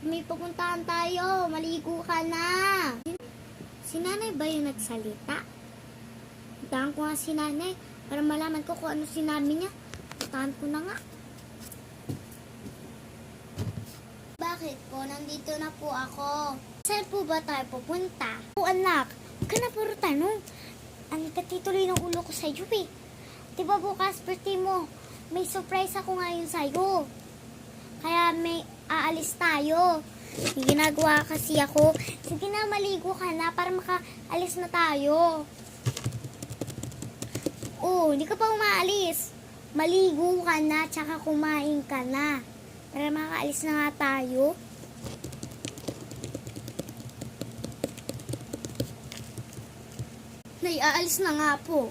May pupuntahan tayo. Maligo ka na. Si nanay ba yung nagsalita? Puntahan ko nga si nanay para malaman ko kung ano sinabi niya. Puntahan ko na nga. Bakit po? Nandito na po ako. Saan po ba tayo pupunta? Oh anak, huwag ka na puro tanong. Ang katituloy ng ulo ko sa'yo eh. Diba bukas birthday mo? May surprise ako ngayon sa'yo. Kaya may aalis tayo. May ginagawa kasi ako. Sige na, maligo ka na para makaalis na tayo. Oh, hindi ka pa umaalis. Maligo ka na, tsaka kumain ka na. Para makaalis na nga tayo. Nay, aalis na nga po.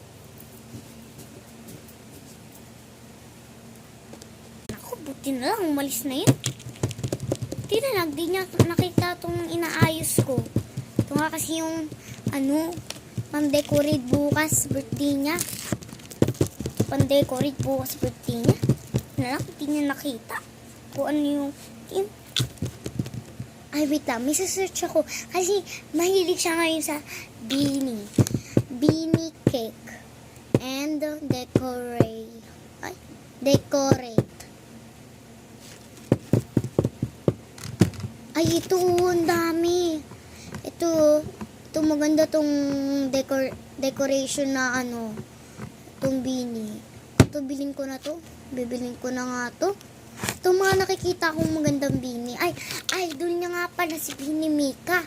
Naku, buti na lang, umalis na yun. Di niya nakita itong inaayos ko. Ito nga kasi yung, pang-decorate bukas birthday niya. Pang-decorate bukas birthday niya. Na lang, di niya nakita. Kung ano yung, ay, wait lang, may search ako. Kasi, mahilig siya ngayon sa beanie cake and decorate. Ay, ito, ang dami. Ito maganda tong decoration na itong beanie. Ito, bilhin ko na to. Bibilhin ko na nga to. Ito mga nakikita kong magandang beanie. Ay, idol niya nga pala si Beanie Mika.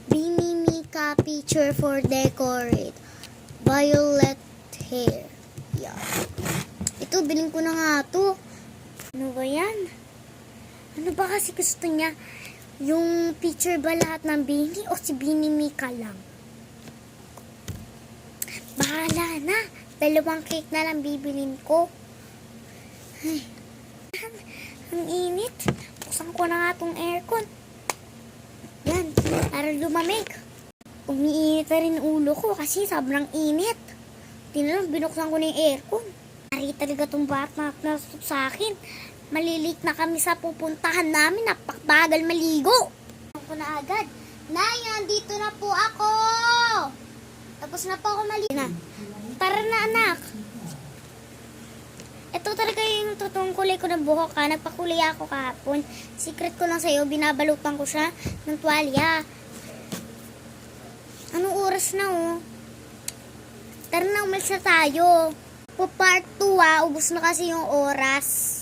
Beanie Mika picture for decorate. Violet hair. Yeah. Ito, bilhin ko na nga to. Ano ba yan? Ano ba kasi gusto niya? Yung picture ba lahat ng Beanie o si Beanie Mika lang? Bahala na. 2 cake na lang bibilin ko. Ay. Ang init. Buksan ko na nga tong aircon. Yan. Para lumamig. Umiinit na rin ulo ko kasi sobrang init. Tinanong, binuksan ko na yung aircon. Ari talaga tong bata na sa akin. Malilit na kami sa pupuntahan namin. Napakbagal maligo. Ako na agad. Nay, nandito na po ako. Tapos na po ako maligo. Tara na anak. Ito talaga yung totoong kulay ko ng buhok ha. Nagpakulay ako kahapon. Secret ko lang sa'yo. Binabalutan ko siya ng tuwalya. Anong oras na oh? Tara na, umalis na tayo. Po part 2 ubos na kasi yung oras.